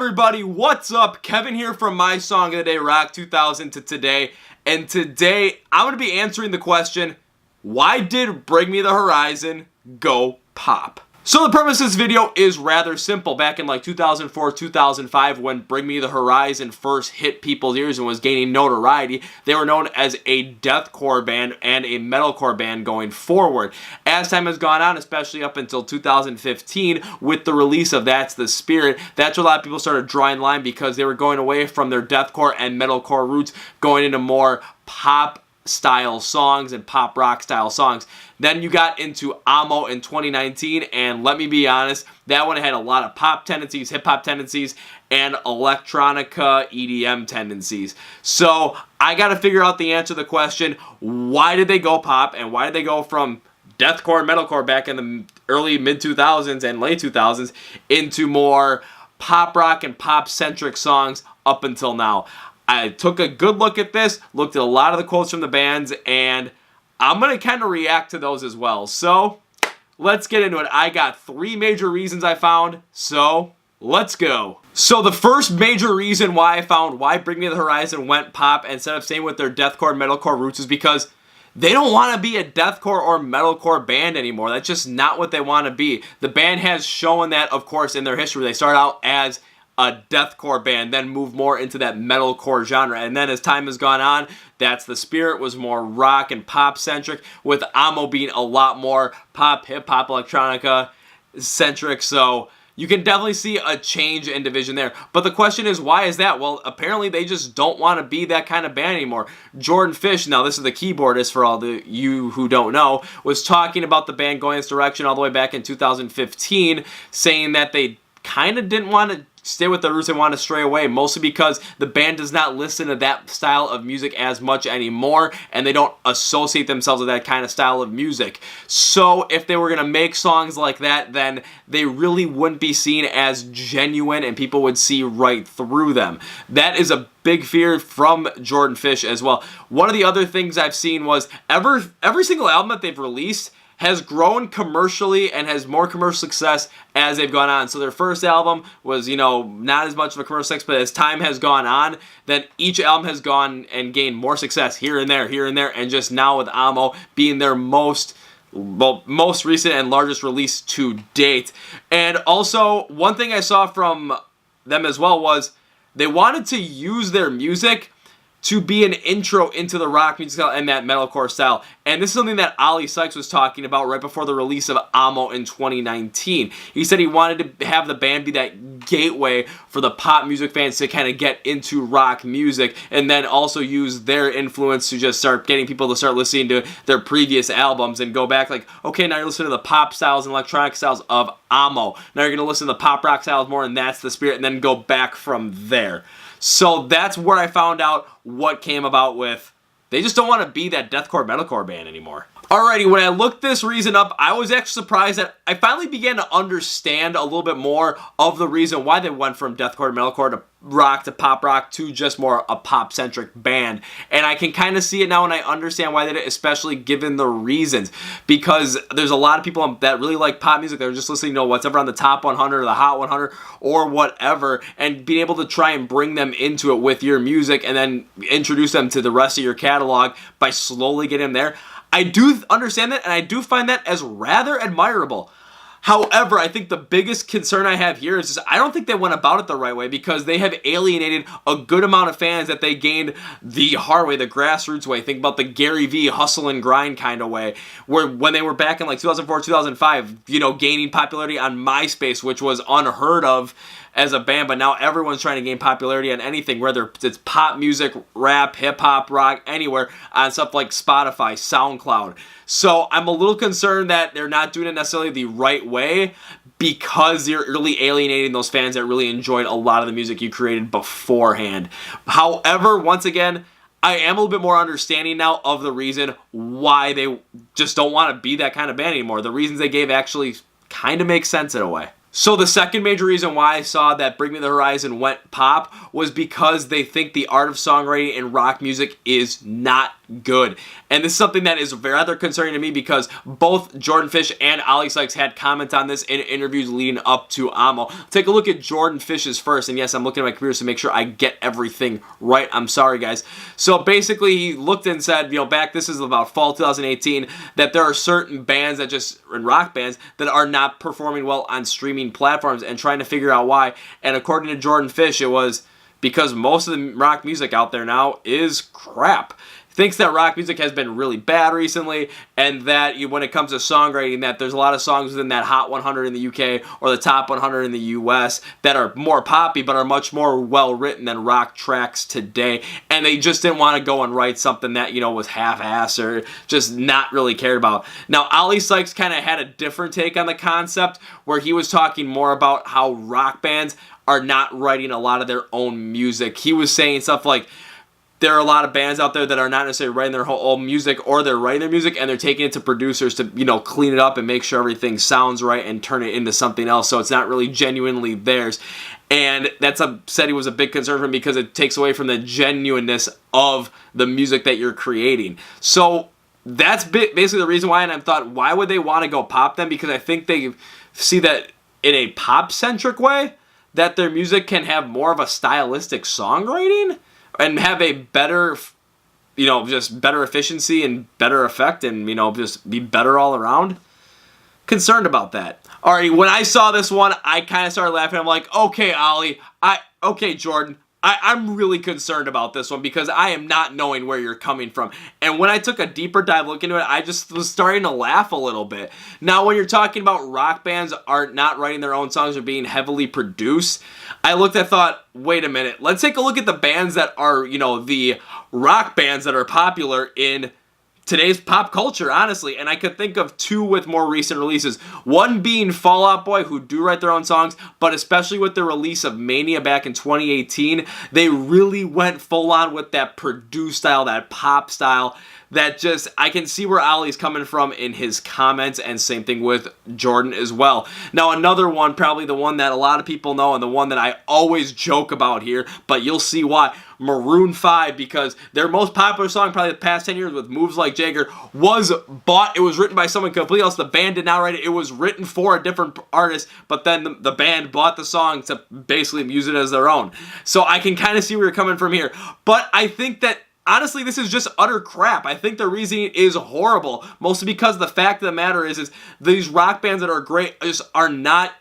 everybody, what's up? Kevin here from My Song of the Day, Rock 2000 to today. And today, I'm going to be answering the question, why did Bring Me the Horizon go pop? So the premise of this video is rather simple. Back in like 2004, 2005, when Bring Me the Horizon first hit people's ears and was gaining notoriety, they were known as a deathcore band and a metalcore band going forward. As time has gone on, especially up until 2015, with the release of That's the Spirit, that's where a lot of people started drawing line because they were going away from their deathcore and metalcore roots, going into more pop style songs and pop rock style songs. Then you got into Amo in 2019, and let me be honest, that one had a lot of pop tendencies, hip hop tendencies, and electronica EDM tendencies. So I got to figure out the answer to the question, why did they go pop, and why did they go from deathcore and metalcore back in the early mid-2000s and late 2000s into more pop rock and pop centric songs up until now? I took a good look at this, looked at a lot of the quotes from the bands, and I'm going to kind of react to those as well. So, let's get into it. I got 3 major reasons I found, so let's go. So the first major reason why I found why Bring Me the Horizon went pop instead of staying with their deathcore and metalcore roots is because they don't want to be a deathcore or metalcore band anymore. That's just not what they want to be. The band has shown that, of course, in their history. They started out as a deathcore band, then moved more into that metalcore genre. And then as time has gone on, That's the Spirit was more rock and pop centric, with Amo being a lot more pop, hip hop, electronica centric. So you can definitely see a change in division there. But the question is, why is that? Well, apparently they just don't want to be that kind of band anymore. Jordan Fish, now this is the keyboardist for all the you who don't know, was talking about the band going this direction all the way back in 2015, saying that they kind of didn't want to stay with the roots and want to stray away, mostly because the band does not listen to that style of music as much anymore, and they don't associate themselves with that kind of style of music. So if they were going to make songs like that, then they really wouldn't be seen as genuine and people would see right through them. That is a big fear from Jordan Fish as well. One of the other things I've seen was every single album that they've released has grown commercially and has more commercial success as they've gone on. So their first album was, not as much of a commercial success, but as time has gone on, then each album has gone and gained more success here and there, and just now with Amo being their most recent and largest release to date. And also, one thing I saw from them as well was they wanted to use their music to be an intro into the rock music style and that metalcore style. And this is something that Oli Sykes was talking about right before the release of Amo in 2019. He said he wanted to have the band be that gateway for the pop music fans to kind of get into rock music, and then also use their influence to just start getting people to start listening to their previous albums and go back like, okay, now you're listening to the pop styles and electronic styles of Amo. Now you're going to listen to the pop rock styles more, and That's the Spirit, and then go back from there. So that's where I found out what came about with they just don't want to be that deathcore metalcore band anymore. Alrighty, when I looked this reason up, I was actually surprised that I finally began to understand a little bit more of the reason why they went from deathcore to metalcore to rock to pop rock to just more a pop-centric band. And I can kind of see it now, and I understand why they did it, especially given the reasons. Because there's a lot of people that really like pop music that are just listening to whatever on the top 100 or the hot 100 or whatever, and being able to try and bring them into it with your music and then introduce them to the rest of your catalog by slowly getting them there. I do understand that, and I do find that as rather admirable. However, I think the biggest concern I have here is just I don't think they went about it the right way, because they have alienated a good amount of fans that they gained the hard way, the grassroots way. Think about the Gary V hustle and grind kind of way, where when they were back in like 2004, 2005, gaining popularity on MySpace, which was unheard of as a band, but now everyone's trying to gain popularity on anything, whether it's pop music, rap, hip-hop, rock, anywhere, on stuff like Spotify, SoundCloud. So I'm a little concerned that they're not doing it necessarily the right way, because you're really alienating those fans that really enjoyed a lot of the music you created beforehand. However, once again, I am a little bit more understanding now of the reason why they just don't want to be that kind of band anymore. The reasons they gave actually kind of make sense in a way. So the second major reason why I saw that Bring Me the Horizon went pop was because they think the art of songwriting in rock music is not good. And this is something that is rather concerning to me because both Jordan Fish and Ollie Sykes had comments on this in interviews leading up to Amo. Take a look at Jordan Fish's first, and yes, I'm looking at my computer to make sure I get everything right. I'm sorry, guys. So basically, he looked and said, this is about fall 2018, that there are certain bands and rock bands that are not performing well on streaming platforms, and trying to figure out why. And according to Jordan Fish, it was because most of the rock music out there now is crap. Thinks that rock music has been really bad recently, and that when it comes to songwriting, that there's a lot of songs within that Hot 100 in the UK or the Top 100 in the US that are more poppy but are much more well written than rock tracks today, and they just didn't want to go and write something that was half-assed or just not really cared about. Now, Ollie Sykes kind of had a different take on the concept, where he was talking more about how rock bands are not writing a lot of their own music. He was saying stuff like, there are a lot of bands out there that are not necessarily writing their whole own music, or they're writing their music and they're taking it to producers to, clean it up and make sure everything sounds right and turn it into something else. So it's not really genuinely theirs. And said he was a big concern for him because it takes away from the genuineness of the music that you're creating. So that's basically the reason why. And I thought, why would they want to go pop them? Because I think they see that in a pop-centric way, that their music can have more of a stylistic songwriting and have a better, just better efficiency and better effect, and, just be better all around. Concerned about that. Alrighty, when I saw this one, I kind of started laughing. I'm like, okay, Ollie, okay, Jordan, I'm really concerned about this one because I am not knowing where you're coming from. And when I took a deeper dive look into it, I just was starting to laugh a little bit. Now, when you're talking about rock bands are not writing their own songs or being heavily produced, I thought, wait a minute, let's take a look at the bands that are, the rock bands that are popular in today's pop culture, honestly. And I could think of two with more recent releases. One being Fall Out Boy, who do write their own songs, but especially with the release of Mania back in 2018, they really went full on with that produced style, that pop style, that I can see where Ollie's coming from in his comments, and same thing with Jordan as well. Now, another one, probably the one that a lot of people know and the one that I always joke about here, but you'll see why, Maroon 5, because their most popular song probably the past 10 years with Moves Like Jagger was bought. It was written by someone completely else. The band did not write it. It was written for a different artist, but then the band bought the song to basically use it as their own. So I can kind of see where you're coming from here. But I think that honestly, this is just utter crap. I think the reasoning is horrible, mostly because the fact of the matter is these rock bands that are great just are not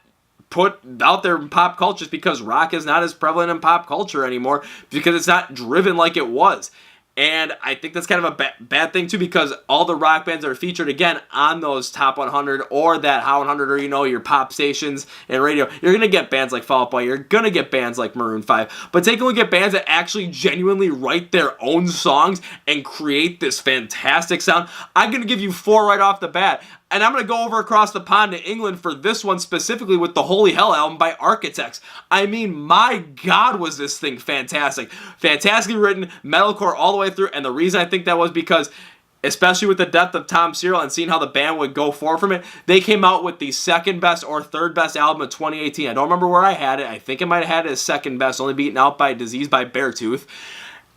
put out there in pop culture, just because rock is not as prevalent in pop culture anymore, because it's not driven like it was. And I think that's kind of a bad thing too, because all the rock bands that are featured again on those Top 100 or that Hot 100 or your pop stations and radio, you're going to get bands like Fall Out Boy, you're going to get bands like Maroon 5, but take a look at bands that actually genuinely write their own songs and create this fantastic sound. I'm going to give you 4 right off the bat. And I'm going to go over across the pond to England for this one specifically with the Holy Hell album by Architects. I mean, my God, was this thing fantastic. Fantastically written, metalcore all the way through. And the reason I think that was because, especially with the death of Tom Cyril and seeing how the band would go forward from it, they came out with the second best or third best album of 2018. I don't remember where I had it. I think I might have had it as second best, only beaten out by Disease by Beartooth.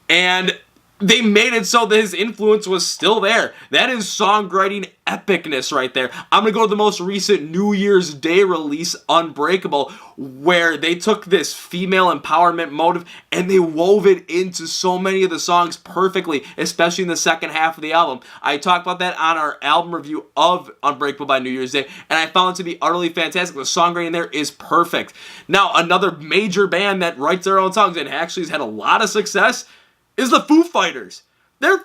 And they made it so that his influence was still there. That is songwriting epicness right there. I'm going to go to the most recent New Year's Day release, Unbreakable, where they took this female empowerment motive and they wove it into so many of the songs perfectly, especially in the second half of the album. I talked about that on our album review of Unbreakable by New Year's Day, and I found it to be utterly fantastic. The songwriting there is perfect. Now, another major band that writes their own songs and actually has had a lot of success is the Foo Fighters. They're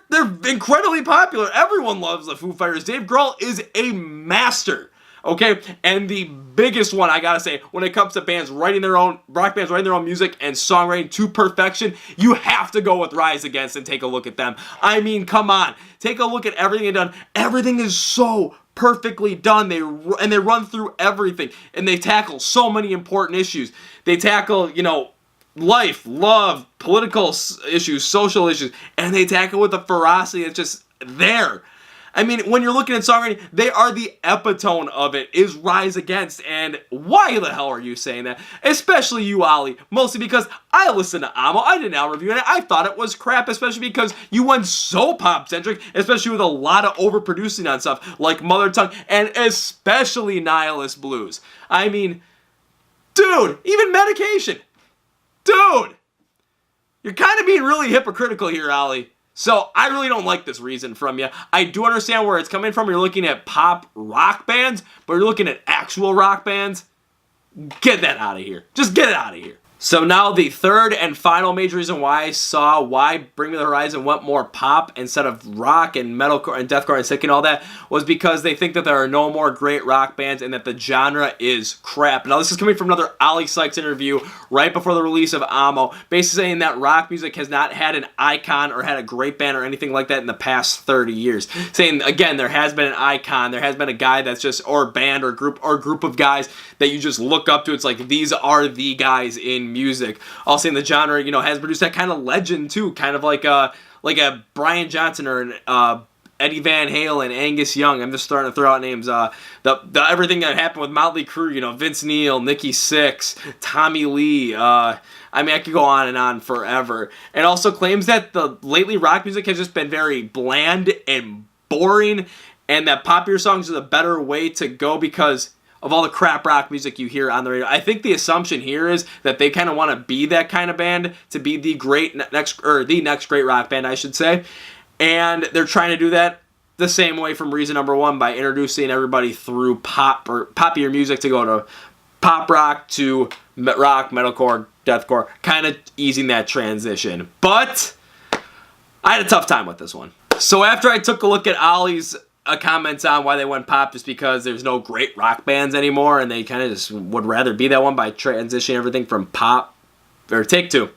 incredibly popular. Everyone loves the Foo Fighters. Dave Grohl is a master. Okay? And the biggest one, I gotta say, when it comes to bands writing their own, rock bands writing their own music and songwriting to perfection, you have to go with Rise Against and take a look at them. I mean, come on. Take a look at everything they've done. Everything is so perfectly done. They run through everything. And they tackle so many important issues. They tackle, life, love, political issues, social issues, and they tackle with a ferocity that's just there. I mean, when you're looking at songwriting, they are the epitome of it, is Rise Against. And why the hell are you saying that? Especially you, Ollie. Mostly because I listened to Amo. I did an album review, and I thought it was crap, especially because you went so pop-centric, especially with a lot of overproducing on stuff like Mother Tongue, and especially Nihilist Blues. I mean, dude, even Medication. Dude, you're kind of being really hypocritical here, Ollie. So I really don't like this reason from you. I do understand where it's coming from. You're looking at pop rock bands, but you're looking at actual rock bands. Get that out of here. Just get it out of here. So now the third and final major reason why Bring Me the Horizon went more pop instead of rock and metalcore and deathcore and sick and all that was because they think that there are no more great rock bands and that the genre is crap. Now this is coming from another Ollie Sykes interview right before the release of Amo, basically saying that rock music has not had an icon or had a great band or anything like that in the past 30 years. Saying again, there has been an icon, there has been a guy that's just, or band or group of guys that you just look up to. It's like these are the guys in music. Also in the genre, has produced that kind of legend too, kind of like a Brian Johnson or an Eddie Van Halen, Angus Young. I'm just starting to throw out names. The everything that happened with Motley Crue, Vince Neil, Nikki Sixx, Tommy Lee. I could go on and on forever. And also claims that the lately rock music has just been very bland and boring, and that popular songs are the better way to go because of all the crap rock music you hear on the radio. I think the assumption here is that they kind of want to be that kind of band, to be the next great rock band, I should say. And they're trying to do that the same way from reason number one, by introducing everybody through pop or poppier music to go to pop rock to rock, metalcore, deathcore, kind of easing that transition. But I had a tough time with this one. So after I took a look at Ollie's comments on why they went pop, just because there's no great rock bands anymore and they kind of just would rather be that one by transitioning everything from pop, or take two.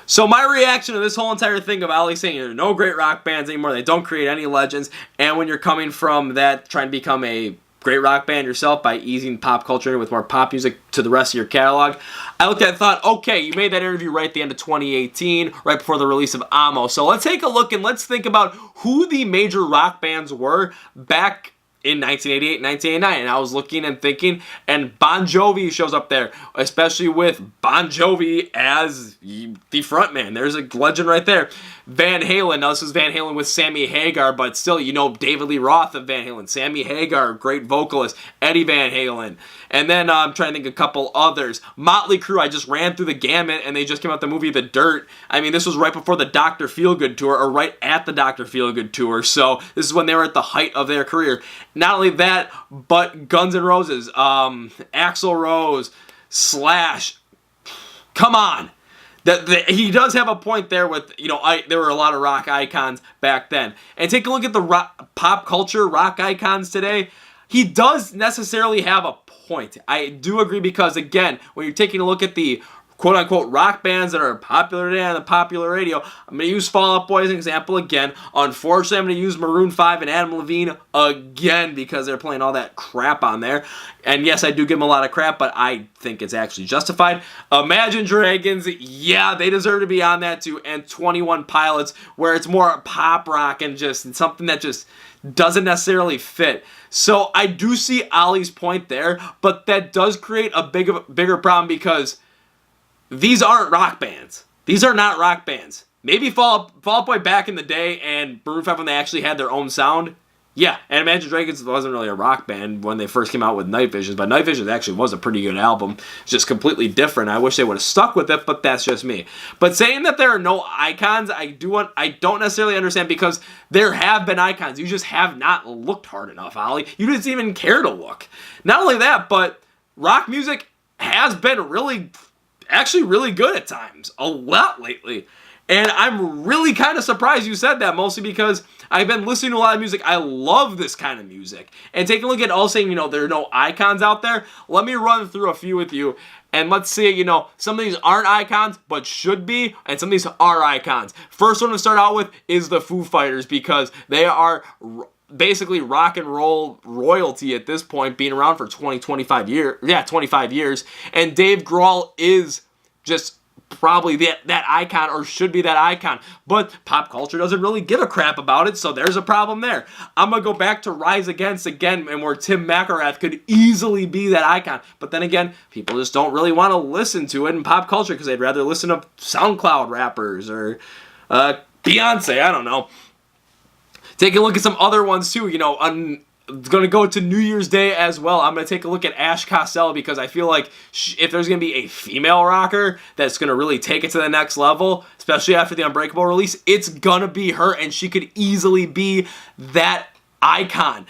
So my reaction to this whole entire thing of Ollie saying there's no great rock bands anymore, they don't create any legends, and when you're coming from that trying to become a great rock band yourself by easing pop culture with more pop music to the rest of your catalog, I looked at it and thought, okay, you made that interview right at the end of 2018, right before the release of Amo. So let's take a look and let's think about who the major rock bands were back in 1988, 1989. And I was looking and thinking, and Bon Jovi shows up there, especially with Bon Jovi as the frontman. There's a legend right there. Van Halen. Now, this is Van Halen with Sammy Hagar, but still, David Lee Roth of Van Halen. Sammy Hagar, great vocalist. Eddie Van Halen. And then I'm trying to think a couple others. Motley Crue, I just ran through the gamut, and they just came out with the movie The Dirt. This was right before the Dr. Feelgood tour, or right at the Dr. Feelgood tour. So this is when they were at the height of their career. Not only that, but Guns N' Roses, Axl Rose, Slash. Come on. He does have a point there with, there were a lot of rock icons back then. And take a look at the pop culture rock icons today. He does necessarily have a point. I do agree because, again, when you're taking a look at the quote-unquote rock bands that are popular today on the popular radio, I'm going to use Fall Out Boy as an example again. Unfortunately, I'm going to use Maroon 5 and Adam Levine again because they're playing all that crap on there. And yes, I do give them a lot of crap, but I think it's actually justified. Imagine Dragons, yeah, they deserve to be on that too. And 21 Pilots, where it's more pop rock and just something that just doesn't necessarily fit. So I do see Ollie's point there, but that does create a bigger problem because these aren't rock bands. These are not rock bands. Maybe Fall Out Boy back in the day and Maroon 5 when they actually had their own sound. Yeah, and Imagine Dragons wasn't really a rock band when they first came out with Night Visions, but Night Visions actually was a pretty good album. It's just completely different. I wish they would have stuck with it, but that's just me. But saying that there are no icons, I don't necessarily understand because there have been icons. You just have not looked hard enough, Ollie. You didn't even care to look. Not only that, but rock music has been actually really good at times. A lot lately. And I'm really kind of surprised you said that, mostly because I've been listening to a lot of music. I love this kind of music. And take a look at all saying, there are no icons out there. Let me run through a few with you. And let's see, some of these aren't icons, but should be. And some of these are icons. First one to start out with is the Foo Fighters, because they are basically rock and roll royalty at this point, being around for 25 years. Yeah, 25 years. And Dave Grohl is just probably that icon or should be that icon. But pop culture doesn't really give a crap about it, so there's a problem there. I'm going to go back to Rise Against again, and where Tim McElrath could easily be that icon. But then again, people just don't really want to listen to it in pop culture because they'd rather listen to SoundCloud rappers or Beyonce, I don't know. Take a look at some other ones too, I'm going to go to New Year's Day as well. I'm going to take a look at Ash Costello because I feel like if there's going to be a female rocker that's going to really take it to the next level, especially after the Unbreakable release, it's going to be her, and she could easily be that icon.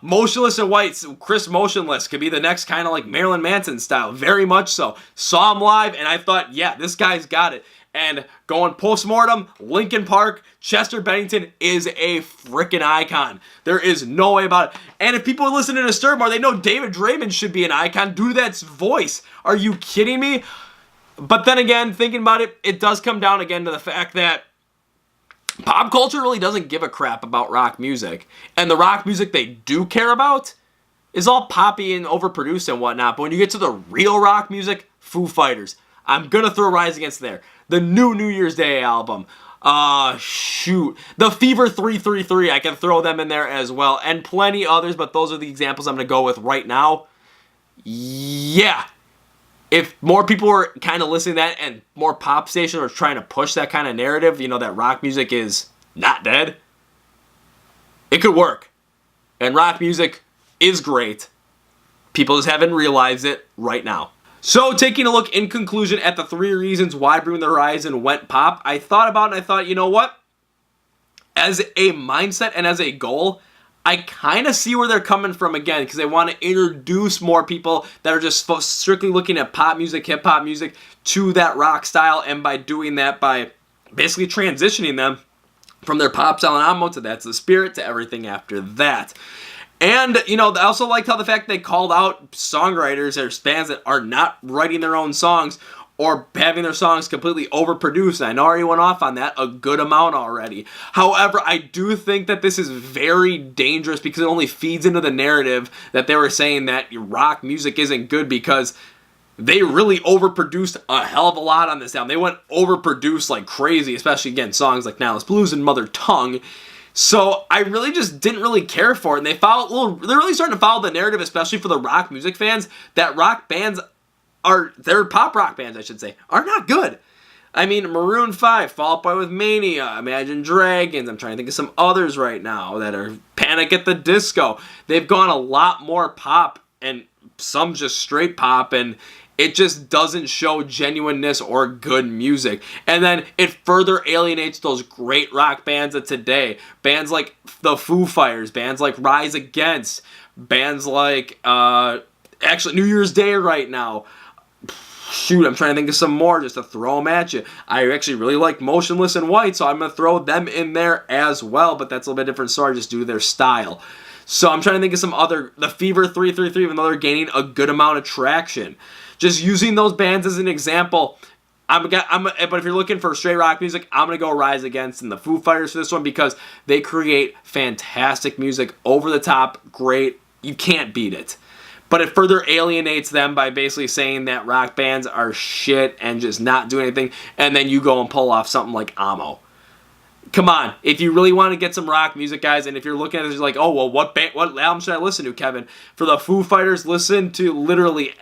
Motionless in White, Chris Motionless could be the next kind of like Marilyn Manson style, very much so. Saw him live, and I thought, yeah, this guy's got it. And going postmortem, Linkin Park, Chester Bennington is a freaking icon. There is no way about it. And if people are listening to Disturb more, they know David Draymond should be an icon. Due to that voice. Are you kidding me? But then again, thinking about it, it does come down again to the fact that pop culture really doesn't give a crap about rock music. And the rock music they do care about is all poppy and overproduced and whatnot. But when you get to the real rock music, Foo Fighters. I'm going to throw Rise Against there. The new New Year's Day album. The Fever 333. I can throw them in there as well. And plenty others, but those are the examples I'm going to go with right now. Yeah. If more people were kind of listening to that and more pop stations are trying to push that kind of narrative, that rock music is not dead, it could work. And rock music is great. People just haven't realized it right now. So, taking a look in conclusion at the 3 reasons why Bring the Horizon went pop, I thought about it and I thought, you know what? As a mindset and as a goal, I kind of see where they're coming from again because they want to introduce more people that are just strictly looking at pop music, hip-hop music to that rock style, and by doing that, by basically transitioning them from their pop style and on to That's the Spirit to everything after that. And, I also liked how the fact they called out songwriters or bands that are not writing their own songs or having their songs completely overproduced. And I know I already went off on that a good amount already. However, I do think that this is very dangerous because it only feeds into the narrative that they were saying that rock music isn't good because they really overproduced a hell of a lot on this album. They went overproduced like crazy, especially, again, songs like Now It's Blues and Mother Tongue. So I really just didn't really care for it. And they're really starting to follow the narrative, especially for the rock music fans, that rock bands they're pop rock bands, I should say, are not good. I mean, Maroon 5, Fall Out Boy with Mania, Imagine Dragons, I'm trying to think of some others right now that are Panic at the Disco. They've gone a lot more pop and some just straight pop, and it just doesn't show genuineness or good music. And then it further alienates those great rock bands of today. Bands like the Foo Fighters, bands like Rise Against, bands like, actually, New Year's Day right now. Shoot, I'm trying to think of some more just to throw them at you. I actually really like Motionless in White, so I'm going to throw them in there as well, but that's a little bit different story, just due to their style. So I'm trying to think of some other, the Fever 333, even though they're gaining a good amount of traction. Just using those bands as an example, but if you're looking for straight rock music, I'm going to go Rise Against and the Foo Fighters for this one because they create fantastic music, over the top, great. You can't beat it. But it further alienates them by basically saying that rock bands are shit and just not do anything, and then you go and pull off something like Amo. Come on, if you really want to get some rock music, guys, and if you're looking at this like, oh, well, what album should I listen to, Kevin? For the Foo Fighters, listen to literally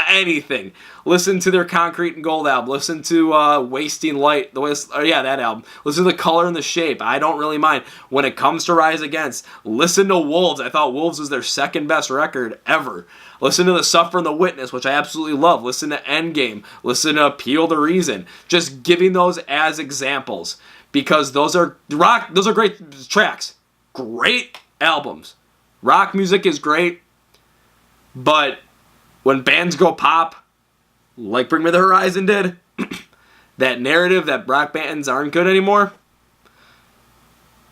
anything. Listen to their Concrete and Gold album. Listen to Wasting Light. That album. Listen to The Color and the Shape. I don't really mind. When it comes to Rise Against, listen to Wolves. I thought Wolves was their second best record ever. Listen to The Suffer and the Witness, which I absolutely love. Listen to Endgame. Listen to Appeal to Reason. Just giving those as examples. Because those are great tracks. Great albums. Rock music is great. But when bands go pop, like Bring Me the Horizon did, that narrative that rock bands aren't good anymore,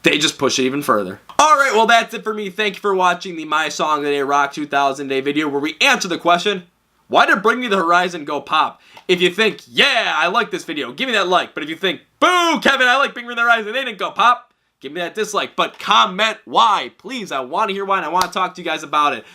they just push it even further. Alright, well that's it for me. Thank you for watching the My Song of the Day Rock 2000 Day video where we answer the question, why did Bring Me the Horizon go pop? If you think, yeah, I like this video, give me that like. But if you think, boo, Kevin, I like Bring Me the Horizon, they didn't go pop, give me that dislike. But comment why. Please, I want to hear why, and I want to talk to you guys about it.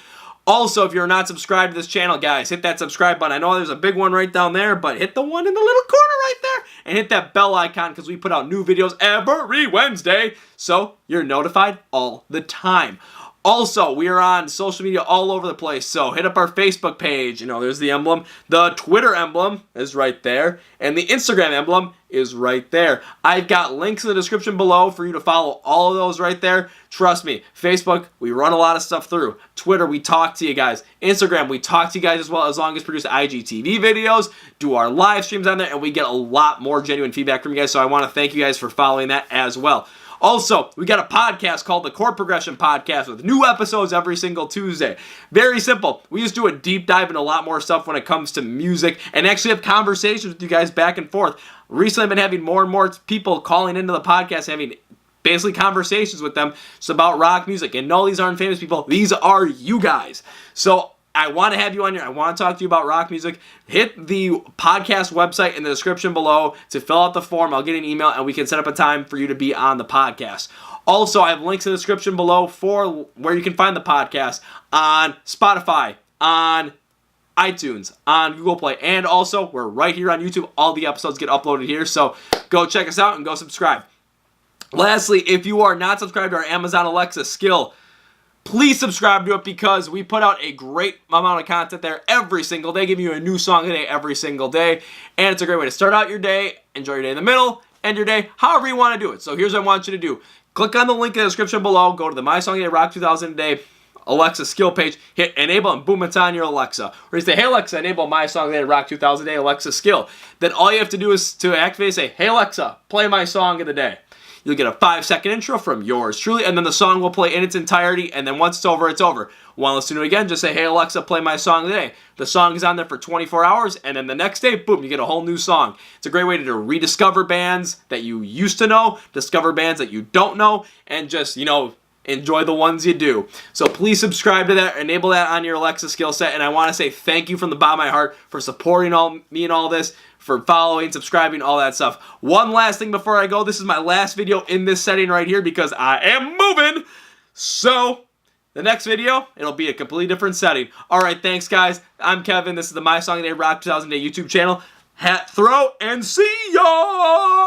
Also, if you're not subscribed to this channel, guys, hit that subscribe button. I know there's a big one right down there, but hit the one in the little corner right there and hit that bell icon because we put out new videos every Wednesday, so you're notified all the time. Also, we are on social media all over the place, so hit up our Facebook page. You know, there's the emblem. The Twitter emblem is right there, and the Instagram emblem is right there. I've got links in the description below for you to follow all of those right there. Trust me, Facebook, we run a lot of stuff through. Twitter, we talk to you guys. Instagram, we talk to you guys as well, as long as produce IGTV videos, do our live streams on there, and we get a lot more genuine feedback from you guys, so I want to thank you guys for following that as well. Also, we got a podcast called the Chord Progression Podcast with new episodes every single Tuesday. Very simple. We just do a deep dive into a lot more stuff when it comes to music and actually have conversations with you guys back and forth. Recently, I've been having more and more people calling into the podcast, having basically conversations with them just about rock music. And no, these aren't famous people. These are you guys. So I want to have you on here. I want to talk to you about rock music. Hit the podcast website in the description below to fill out the form. I'll get an email and we can set up a time for you to be on the podcast. Also, I have links in the description below for where you can find the podcast on Spotify, on iTunes, on Google Play, and also we're right here on YouTube. All the episodes get uploaded here, so go check us out and go subscribe. Lastly, if you are not subscribed to our Amazon Alexa skill, please subscribe to it because we put out a great amount of content there every single day, giving you a new song a day every single day. And it's a great way to start out your day, enjoy your day in the middle, end your day, however you want to do it. So here's what I want you to do. Click on the link in the description below, go to the My Song a Day Rock 2000 a Day Alexa skill page, hit enable, and boom, it's on your Alexa. Or you say, hey Alexa, enable My Song a Day Rock 2000 a Day Alexa skill. Then all you have to do is to activate, say, hey Alexa, play my song of the day. You'll get a 5-second intro from yours truly, and then the song will play in its entirety, and then once it's over, it's over. Want to listen to it again, just say, hey Alexa, play my song of the day. The song is on there for 24 hours, and then the next day, boom, you get a whole new song. It's a great way to rediscover bands that you used to know, discover bands that you don't know, and just, you know, enjoy the ones you do. So please subscribe to that, enable that on your Alexa skill set, and I want to say thank you from the bottom of my heart for supporting me and all this, for following, subscribing, all that stuff. One last thing before I go. This is my last video in this setting right here because I am moving. So the next video, it'll be a completely different setting. All right, thanks, guys. I'm Kevin. This is the My Song a Day Rock 2000 Day YouTube channel. Hat throw and see ya!